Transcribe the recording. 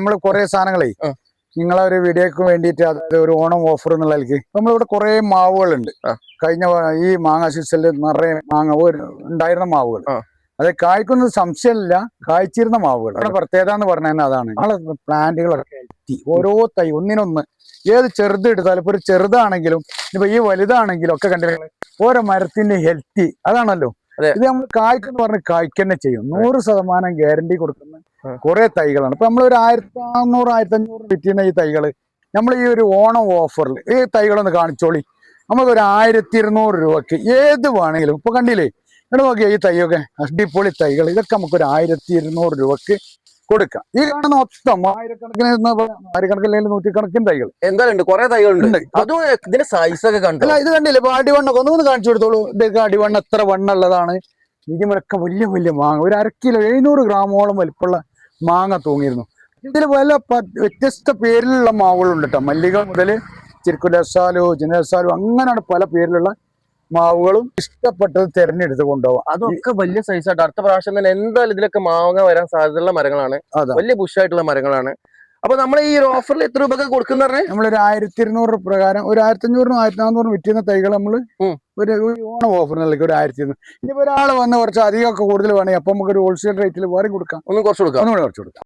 നമ്മള് കുറെ സാധനങ്ങളെ നിങ്ങളെ ഒരു വീഡിയോക്ക് വേണ്ടിയിട്ട് അതായത് ഒരു ഓണം ഓഫർ എന്നുള്ള നിലയ്ക്ക് നമ്മളിവിടെ കുറെ മാവുകളുണ്ട്. കഴിഞ്ഞ ഈ മാങ്ങ സീസണിൽ നിറയെ മാങ്ങ ഉണ്ടായിരുന്ന മാവുകൾ, അത് കായ്ക്കുന്നത് സംശയമില്ല, കായ്ച്ചിരുന്ന മാവുകൾ. അവിടെ പ്രത്യേകത എന്ന് പറഞ്ഞാൽ അതാണ് നമ്മളെ പ്ലാന്റുകളൊക്കെ എത്തി ഓരോ തൈ ഒന്നിനൊന്ന് ഏത് ചെറുത് എടുത്താലും ഇപ്പൊ ഒരു ചെറുതാണെങ്കിലും ഇപ്പൊ ഈ വലുതാണെങ്കിലും ഒക്കെ കണ്ടില്ല ഓരോ മരത്തിന്റെ ഹെൽത്തി അതാണല്ലോ. ഇത് നമ്മൾ കായ്ക്കെന്ന് പറഞ്ഞ് കായ്ക്കന്നെ ചെയ്യും. 100% ഗ്യാരണ്ടി കൊടുക്കുന്ന കുറെ തൈകളാണ്. ഇപ്പൊ നമ്മളൊരു 1400 1500 വിറ്റുന്ന ഈ തൈകള് നമ്മൾ ഈ ഒരു ഓണം ഓഫറിൽ ഈ തൈകളൊന്ന് കാണിച്ചോളി. നമുക്കൊരു 1200 രൂപക്ക് ഏത് വേണമെങ്കിലും ഇപ്പൊ കണ്ടില്ലേ ഇവിടെ നോക്കിയാ ഈ തൈയൊക്കെ അടിപൊളി തൈകൾ, ഇതൊക്കെ നമുക്കൊരു 1200 രൂപക്ക് കൊടുക്കാം. ഈ കാണുന്ന മൊത്തം ആയിരക്കണക്കിന് നൂറ്റിക്കണക്കിന് തൈകൾ എന്തായാലും കുറെ തൈകളുണ്ട്. അതും ഇതിന്റെ സൈസ് ഒക്കെ കണ്ടു. അല്ല ഇത് കണ്ടില്ലേ ഇപ്പൊ അടിവണ്ണൊക്കെ ഒന്ന് കാണിച്ചു കൊടുത്തോളൂ. ഇതൊക്കെ അടിവണ്ണ എത്ര വണ്ണുള്ളതാണ്. ഇതിമൊക്കെ വലിയ വലിയ മാങ്ങ, ഒരു 1/2 കിലോ 700 ഗ്രാമോളം വലിപ്പമുള്ള മാങ്ങ തൂങ്ങിയിരുന്നു. ഇതിൽ പല വ്യത്യസ്ത പേരിലുള്ള മാവുകളുണ്ട് കേട്ടോ. മല്ലിക മുതൽ ചിർക്കുലസാലു, ജിനസാലു, അങ്ങനെയാണ് പല പേരിലുള്ള മാവുകളും ഇഷ്ടപ്പെട്ടത് തിരഞ്ഞെടുത്ത് കൊണ്ടുപോകാം. അതൊക്കെ വലിയ സൈസായിട്ട് അടുത്ത പ്രാവശ്യം തന്നെ എന്തായാലും ഇതിലൊക്കെ മാങ്ങ വരാൻ സാധ്യതയുള്ള മരങ്ങളാണ്, വലിയ ബുഷായിട്ടുള്ള മരങ്ങളാണ്. അപ്പൊ നമ്മൾ ഈ ഓഫറിൽ എത്ര രൂപ കൊടുക്കുന്ന പറഞ്ഞാൽ നമ്മളൊരു 1200 പ്രകാരം ഒരു 1500 1400 വിറ്റുന്ന തൈകൾ നമ്മൾ ഒരു ഓണം ഓഫറിലേക്ക് ഒരു 1200. ഇനിയിപ്പോ ഒരാൾ വന്ന് കുറച്ച് അധികമൊക്കെ കൂടുതൽ വേണമെങ്കിൽ അപ്പൊ നമുക്ക് ഒരു ഹോൾസെയിൽ റേറ്റിൽ വേറെ കൊടുക്കാം, ഒന്നും കുറച്ച് കൊടുക്കാം. ഒന്നുകൂടെ കുറച്ച് കൊടുക്കാം.